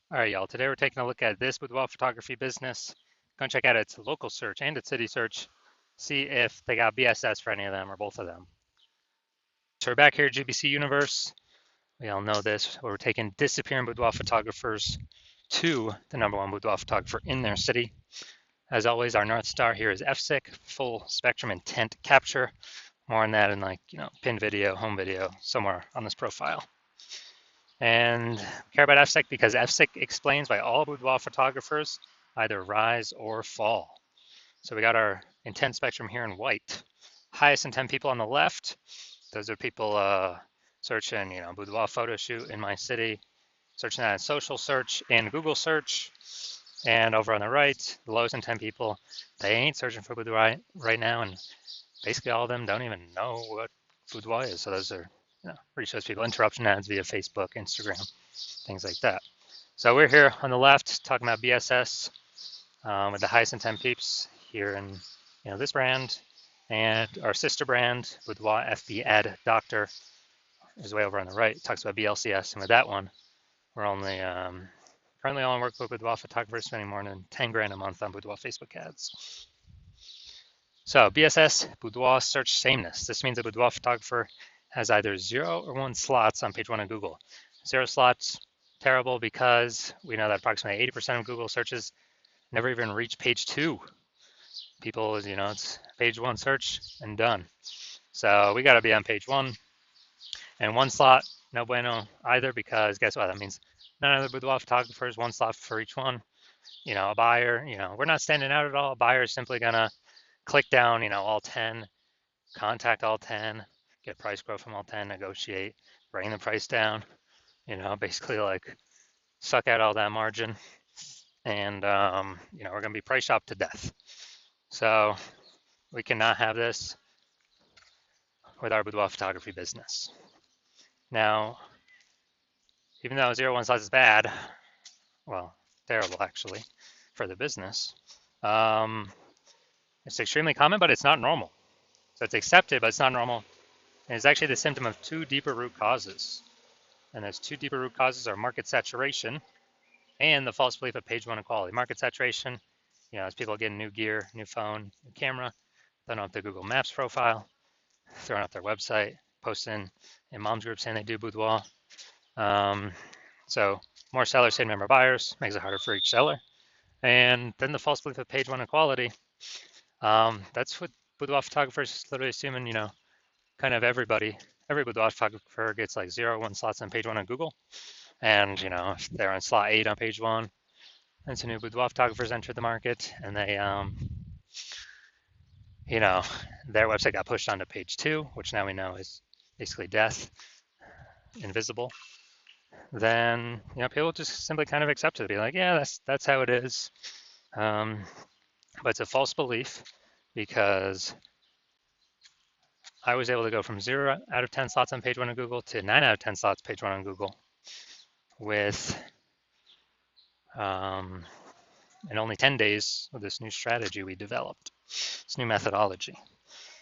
All right, y'all. Today we're taking a look at this boudoir photography business. Going to check out its local search and its city search, see if they got BSS for any of them or both of them. So we're back here at GBC Universe. We all know this, where we're taking disappearing boudoir photographers to the #1 boudoir photographer in their city. As always, our North Star here is FSIC, full spectrum intent capture. More on that in pin video, home video, somewhere on this profile. And care about FSIC because FSIC explains why all boudoir photographers either rise or fall. So we got our intent spectrum here in white. Highest intent people on the left, those are people searching, boudoir photo shoot in my city, searching that in social search and Google search. And over on the right, the lowest intent people, they ain't searching for boudoir right now, and basically all of them don't even know what boudoir is. So those are, reach those people. Interruption ads via Facebook, Instagram, things like that. So we're here on the left talking about BSS with the highest intent peeps here in this brand, and our sister brand Boudoir FB Ad Doctor is way over on the right. It talks about BLCS, and with that one, we're only currently on workbook with boudoir photographers spending more than 10 grand a month on boudoir Facebook ads. So BSS, boudoir search sameness. This means a boudoir photographer has either 0 or 1 slots on page 1 of Google. 0 slots, terrible, because we know that approximately 80% of Google searches never even reach page 2. People, it's page 1 search and done. So we got to be on page 1. And 1 slot, no bueno either, because guess what? That means none of the boudoir photographers, 1 slot for each one. A buyer, we're not standing out at all. A buyer is simply going to click down, all 10, contact all 10, get price quote from all 10, negotiate, bring the price down, basically like suck out all that margin. And, we're going to be price shopped to death. So we cannot have this with our boudoir photography business. Now, even though 0 1 slots is bad, well, terrible actually for the business, it's extremely common, but it's not normal. So it's accepted, but it's not normal. And it's actually the symptom of 2 deeper root causes. And those 2 deeper root causes are market saturation and the false belief of page 1 equality. Market saturation, as people get new gear, new phone, new camera, throwing up their Google Maps profile, throwing up their website, posting in mom's group saying they do boudoir. So more sellers say member buyers, makes it harder for each seller. And then the false belief of page 1 equality. That's what boudoir photographers literally assuming, kind of every boudoir photographer gets like 0 1 slots on page 1 on Google. And, if they're on slot 8 on page 1, and some new boudoir photographers enter the market and they, their website got pushed onto page 2, which now we know is basically death, invisible. Then, people just simply kind of accept it, be like, yeah, that's how it is. But it's a false belief because I was able to go from 0 out of 10 slots on page 1 of Google to 9 out of 10 slots page 1 on Google with in only 10 days with this new strategy we developed, this new methodology.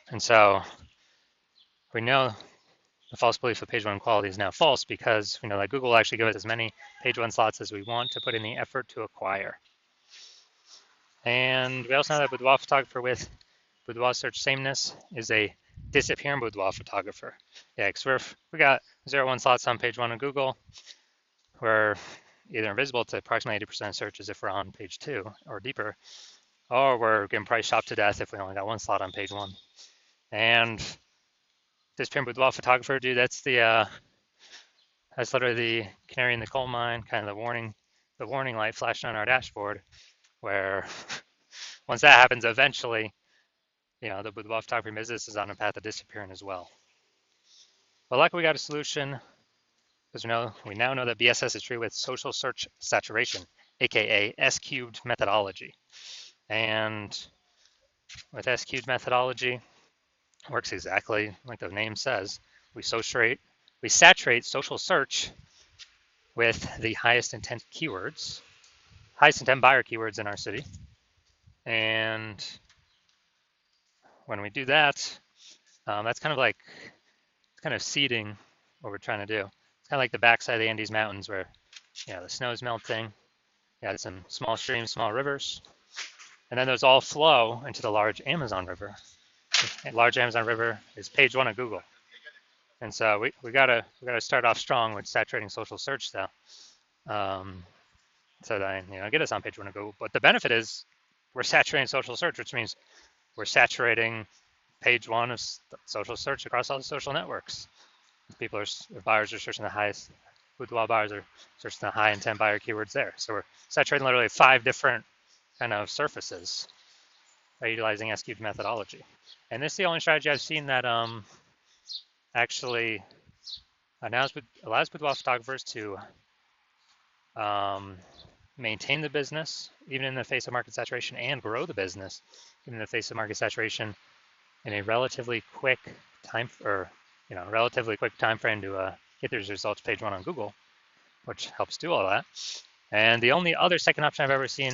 And so we know the false belief of page 1 quality is now false because we know that Google will actually give us as many page 1 slots as we want to put in the effort to acquire. And we also know that boudoir photographer with boudoir search sameness is a disappearing boudoir photographer. Yeah, because we got 0 1 slots on page 1 of Google. We're either invisible to approximately 80% of searches if we're on page 2 or deeper, or we're getting price shopped to death if we only got 1 slot on page 1. And this disappearing boudoir photographer, dude, that's literally the canary in the coal mine, kind of the warning light flashing on our dashboard, where once that happens, eventually, the boudoir photography business is on a path of disappearing as well. But luckily, we got a solution because we now know that BSS is true with social search saturation, aka S-cubed methodology. And with S-cubed methodology, it works exactly like the name says. We saturate social search with the highest intent keywords, highest intent buyer keywords in our city. And when we do that, that's kind of seeding what we're trying to do. It's kind of like the backside of the Andes Mountains where Yeah, the snow's melting. You had some small streams, small rivers, and then those all flow into the large Amazon River. The large Amazon River is page one of Google, and so we gotta start off strong with saturating social search though, so that get us on page one of Google. But the benefit is we're saturating social search, which means we're saturating page one of social search across all the social networks. Buyers are searching the highest, Boudoir buyers are searching the high intent buyer keywords there. So we're saturating literally 5 different kind of surfaces by utilizing S-cubed methodology. And this is the only strategy I've seen that actually allows boudoir photographers to maintain the business even in the face of market saturation and grow the business even in the face of market saturation in a relatively quick time frame to get these results page one on Google, which helps do all that. And the only other second option I've ever seen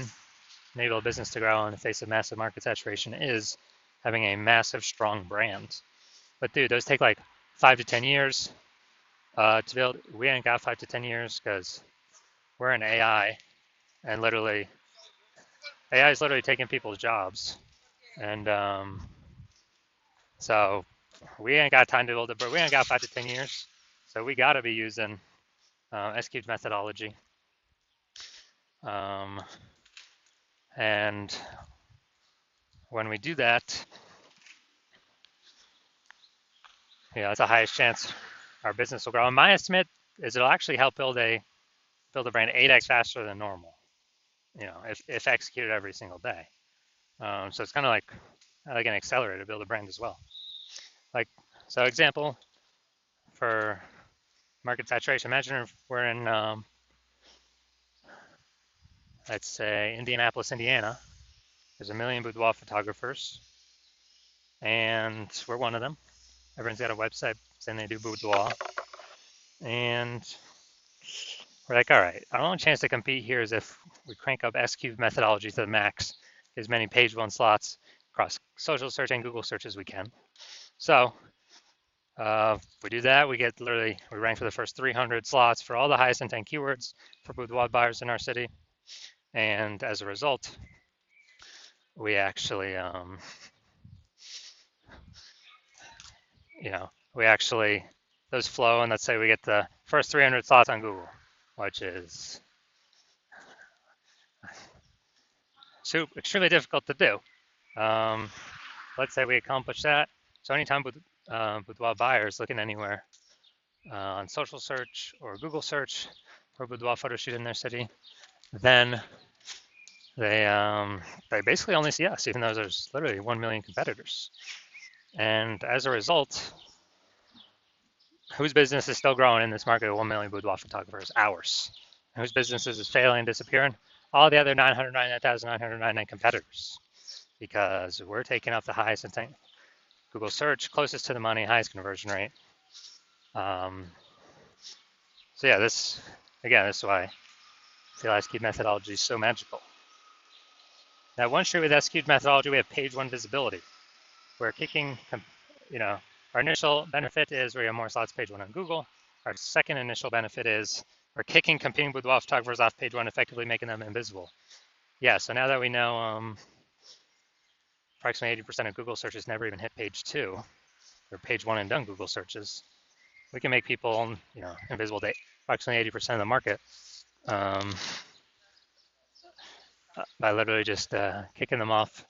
enable a business to grow in the face of massive market saturation is having a massive, strong brand. But dude, those take like 5 to 10 years to build. We ain't got 5 to 10 years because we're in AI, and AI is literally taking people's jobs. And so we ain't got time to build it, but we ain't got 5 to 10 years. So we got to be using S-cubed methodology. And when we do that, it's the highest chance our business will grow. And my estimate is it'll actually help build a brand 8x faster than normal, if executed every single day. So it's kind of like an accelerator to build a brand as well. So example for market saturation, imagine if we're in, let's say, Indianapolis, Indiana. There's 1 million boudoir photographers, and we're one of them. Everyone's got a website saying they do boudoir. And we're like, all right, our only chance to compete here is if we crank up S-cubed methodology to the max, as many page one slots across social search and Google search as we can. So we do that, we rank for the first 300 slots for all the highest intent keywords for boudoir buyers in our city. And as a result, we actually, those flow, and let's say we get the first 300 slots on Google, which is extremely difficult to do. Let's say we accomplish that. So anytime boudoir buyers looking anywhere on social search or Google search for boudoir photo shoot in their city, then they basically only see us, even though there's literally 1 million competitors. And as a result, whose business is still growing in this market of 1 million boudoir photographers? Ours. And whose businesses is failing and disappearing? All the other 999,999 competitors, because we're taking up the highest intent Google search, closest to the money, highest conversion rate. So yeah, this is why the S-cubed methodology is so magical. Now, once you're with S-cubed methodology, we have page one visibility. We're kicking, our initial benefit is we have more slots page one on Google. Our second initial benefit is we're kicking competing boudoir photographers off page one, effectively making them invisible. Yeah, so now that we know approximately 80% of Google searches never even hit page two, or page one and done Google searches, we can make people, invisible to approximately 80% of the market by literally just kicking them off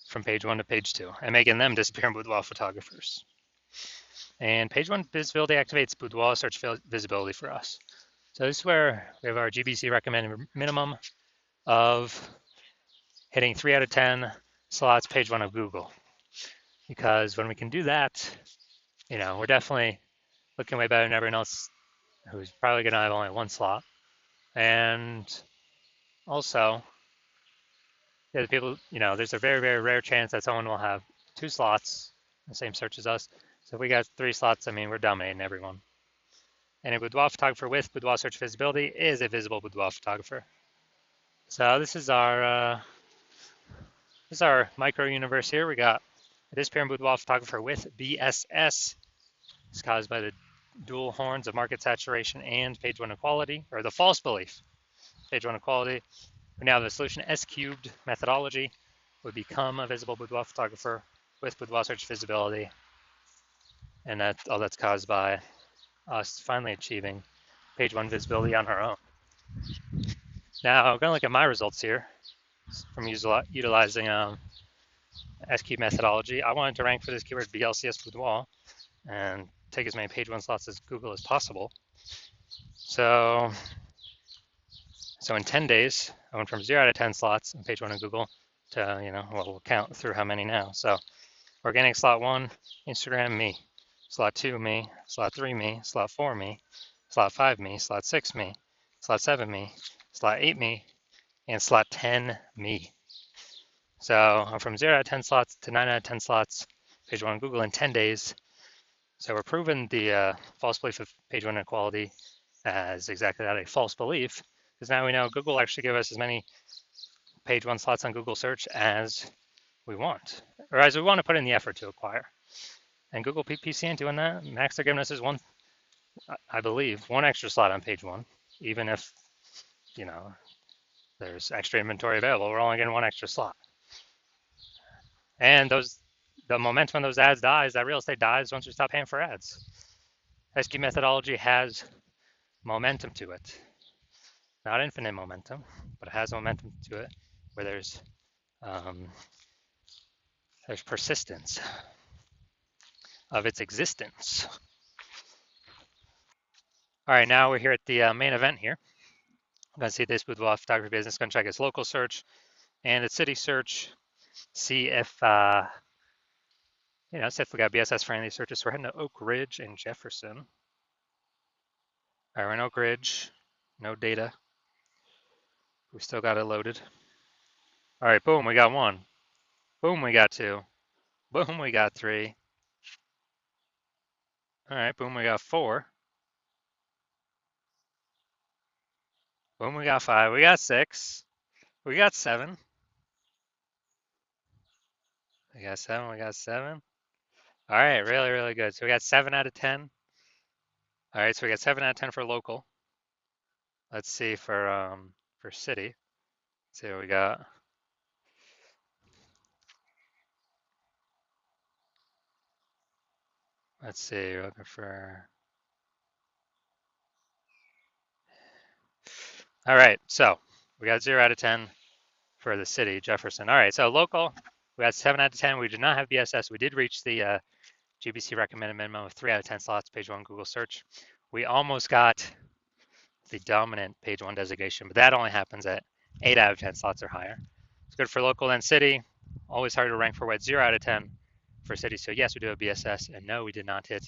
from page one to page two and making them disappear in boudoir photographers. And page one visibility activates boudoir search visibility for us. So this is where we have our GBC recommended minimum of hitting 3 out of 10 slots page one of Google. Because when we can do that, we're definitely looking way better than everyone else who's probably going to have only one slot. And also, the people, there's a very, very rare chance that someone will have 2 slots, the same search as us. So if we got 3 slots, we're dominating everyone. And a boudoir photographer with boudoir search visibility is a visible boudoir photographer. So this is our micro universe here. We got a disappearing boudoir photographer with BSS. It's caused by the dual horns of market saturation and page one equality, or the false belief, page one equality. We now have the solution S cubed methodology would become a visible boudoir photographer with boudoir search visibility. And all that's caused by us finally achieving page one visibility on our own. Now, I'm going to look at my results here from utilizing SQ methodology. I wanted to rank for this keyword BLCS boudoir and take as many page one slots as Google as possible. So in 10 days, I went from 0 out of 10 slots in page one of Google to, we'll count through how many now. So organic slot 1, Instagram, me. Slot 2, me. Slot 3, me. Slot 4, me. Slot 5, me. Slot 6, me. Slot 7, me. Slot 8, me. And slot 10, me. So I'm from 0 out of 10 slots to 9 out of 10 slots, page one on Google in 10 days. So we're proving the false belief of page one inequality as exactly that, a false belief, because now we know Google actually give us as many page one slots on Google search as we want, or as we want to put in the effort to acquire. And Google PPC ain't doing that. Max they're giving us is one, I believe, one extra slot on page one, even if, there's extra inventory available, we're only getting one extra slot. And the momentum of those ads dies, that real estate dies once we stop paying for ads. SQ methodology has momentum to it. Not infinite momentum, but it has momentum to it where there's persistence of its existence. All right, now we're here at the main event here. I'm going to see this boudoir photography business, going to check its local search and its city search, see if, see if we got BSS friendly searches. So we're heading to Oak Ridge and Jefferson. All right, we're in Oak Ridge, no data. We still got it loaded. All right, boom, we got 1. Boom, we got 2. Boom, we got 3. All right, boom, we got 4. Boom, we got 5. We got 6. We got 7. We got 7. We got 7. All right, really, really good. So we got 7 out of 10. All right, so we got 7 out of 10 for local. Let's see for city. Let's see what we got. Let's see, we're looking for. All right, so we got 0 out of 10 for the city, Jefferson. All right, so local, we got 7 out of 10. We did not have BSS. We did reach the GBC recommended minimum of 3 out of 10 slots, page one Google search. We almost got the dominant page one designation, but that only happens at 8 out of 10 slots or higher. It's good for local and city. Always hard to rank for what 0 out of 10 for city. So yes, we do have BSS, and no, we did not hit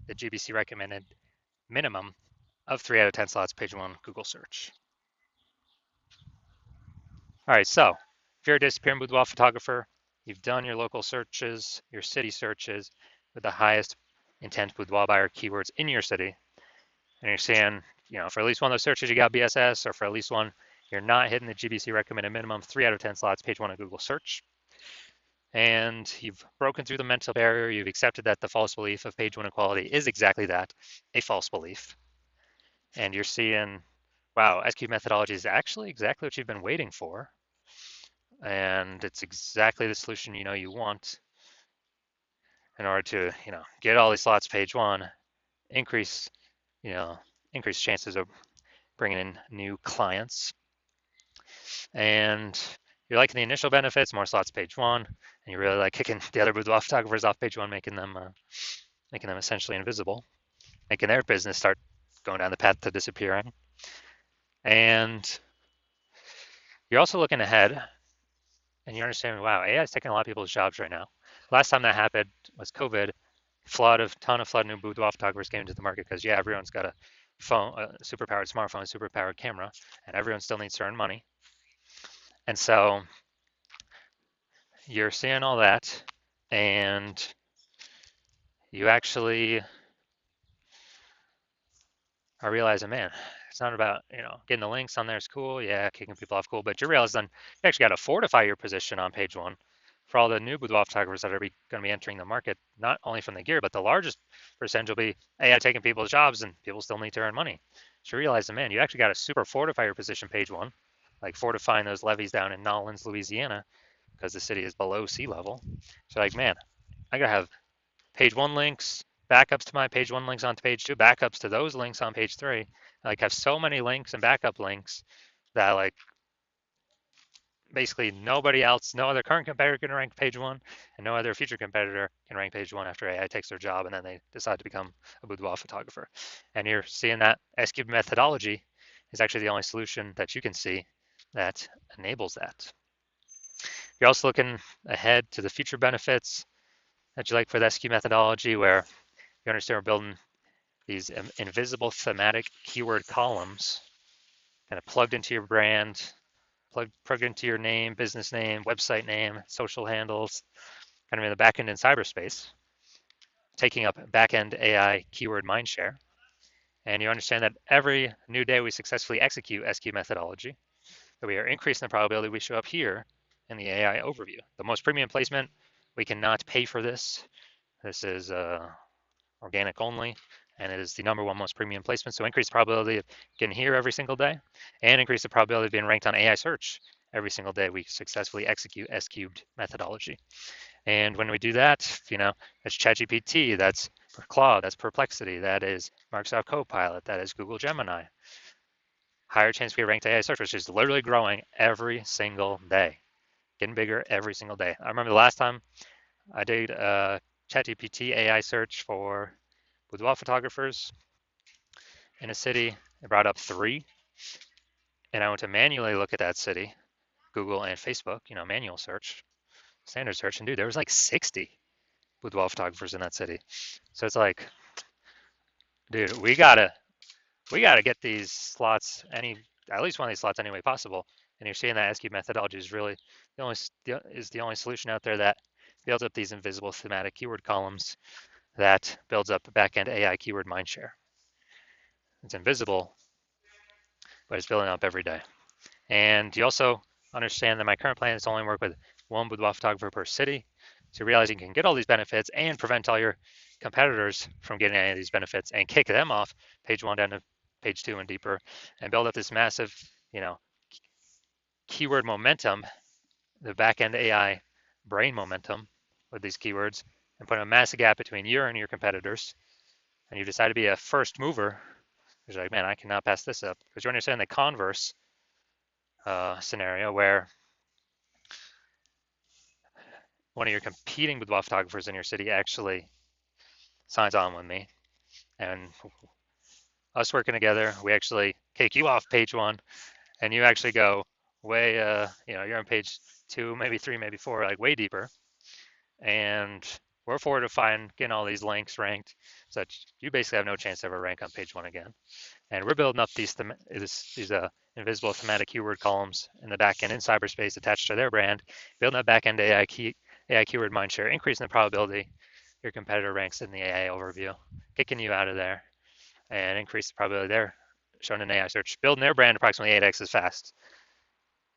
the GBC recommended minimum of 3 out of 10 slots, page one Google search. All right, so if you're a disappearing boudoir photographer, you've done your local searches, your city searches with the highest intent boudoir buyer keywords in your city, and you're seeing, for at least one of those searches you got BSS, or for at least one you're not hitting the GBC recommended minimum 3 out of 10 slots, page one of Google search, and you've broken through the mental barrier, you've accepted that the false belief of page one equality is exactly that, a false belief, and you're seeing, wow, SQ methodology is actually exactly what you've been waiting for, and it's exactly the solution you want in order to get all these slots page one, increase chances of bringing in new clients, and you're liking the initial benefits, more slots page one, and you really like kicking the other boudoir photographers off page one, making them essentially invisible, making their business start going down the path to disappearing. And you're also looking ahead, and you're understanding, wow, AI is taking a lot of people's jobs right now. Last time that happened was COVID. Ton of flood new boudoir photographers came into the market because everyone's got a phone, a superpowered smartphone, a superpowered camera, and everyone still needs to earn money. And so you're seeing all that, and you actually are realizing, man, it's not about getting the links on there is cool, yeah, kicking people off cool, but you realize then you actually got to fortify your position on page one for all the new boudoir photographers that are going to be entering the market, not only from the gear, but the largest percentage will be AI taking people's jobs, and people still need to earn money. So realize that, man, you actually got to super fortify your position page one, like fortifying those levees down in Nolens, Louisiana, because the city is below sea level. So like, man, I gotta have page one links, backups to my page one links onto page two, backups to those links on page three. I like have so many links and backup links that like basically nobody else, no other current competitor can rank page one, and no other future competitor can rank page one after AI takes their job and then they decide to become a boudoir photographer. And you're seeing that S-cube methodology is actually the only solution that you can see that enables that. You're also looking ahead to the future benefits that you like for the S-cube methodology, where you understand we're building these invisible thematic keyword columns kind of plugged into your brand, plugged into your name, business name, website name, social handles, kind of in the backend in cyberspace, taking up backend AI keyword mindshare. And you understand that every new day we successfully execute SQ methodology, that we are increasing the probability we show up here in the AI overview. The most premium placement, we cannot pay for this. This is organic only, and it is the number one most premium placement. So increase the probability of getting here every single day, and increase the probability of being ranked on AI search every single day we successfully execute S-cubed methodology. And when we do that, that's ChatGPT, that's Claude, that's Perplexity, that is Microsoft Copilot, that is Google Gemini. Higher chance we get ranked AI search, which is literally growing every single day, getting bigger every single day. I remember the last time I did a ChatGPT AI search for boudoir photographers in a city. It brought up 3, and I went to manually look at that city, Google and Facebook, manual search, standard search, and dude, there was like 60 boudoir photographers in that city. So it's like, dude, we gotta get these slots at least one of these slots any way possible. And you're seeing that SQ methodology is really the only solution out there that builds up these invisible thematic keyword columns that builds up backend AI keyword mindshare. It's invisible, but it's building up every day. And you also understand that my current plan is to only work with one boudoir photographer per city. So you realize you can get all these benefits and prevent all your competitors from getting any of these benefits and kick them off page one down to page two and deeper and build up this massive, keyword momentum, the back-end AI brain momentum with these keywords, and put a massive gap between you and your competitors. And you decide to be a first mover. You're like, man, I cannot pass this up. Because you understand the converse scenario where one of your competing boudoir photographers in your city actually signs on with me, and us working together, we actually kick you off page one, and you actually go way, you're on page two, maybe three, maybe four, like way deeper, and we're fortifying getting all these links ranked, so that you basically have no chance to ever rank on page one again. And we're building up these invisible thematic keyword columns in the backend in cyberspace attached to their brand, building that backend AI keyword mindshare, increasing the probability your competitor ranks in the AI overview, kicking you out of there, and increase the probability they're shown in AI search, building their brand approximately 8x as fast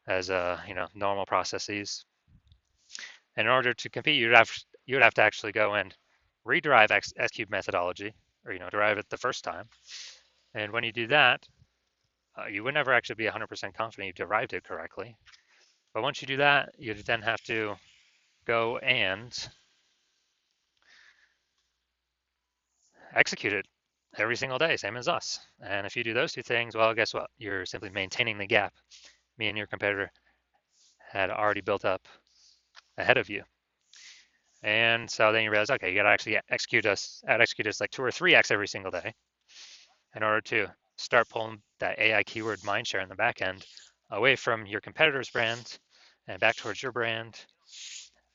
as normal processes. And in order to compete, you would have to actually go and rederive S-cube methodology, or derive it the first time. And when you do that, you would never actually be 100% confident you derived it correctly. But once you do that, you then have to go and execute it every single day, same as us. And if you do those two things, well, guess what? You're simply maintaining the gap me and your competitor had already built up ahead of you. And so then you realize, okay, you got to actually execute us like 2 or 3x every single day in order to start pulling that AI keyword mindshare in the back end away from your competitor's brand and back towards your brand.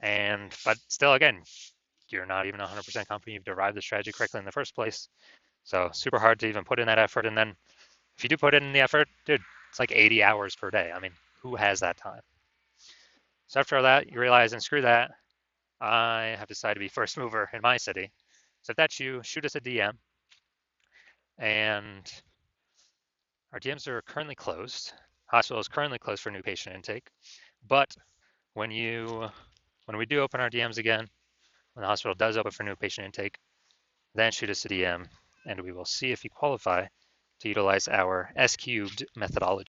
But still, again, you're not even 100% confident you've derived the strategy correctly in the first place. So super hard to even put in that effort. And then if you do put in the effort, dude, it's like 80 hours per day. I mean, who has that time? So after all that, you realize, and screw that, I have decided to be first mover in my city. So if that's you, shoot us a DM. And our DMs are currently closed. Hospital is currently closed for new patient intake. But when When we do open our DMs again, when the hospital does open for new patient intake, then shoot us a DM and we will see if you qualify to utilize our S cubed methodology.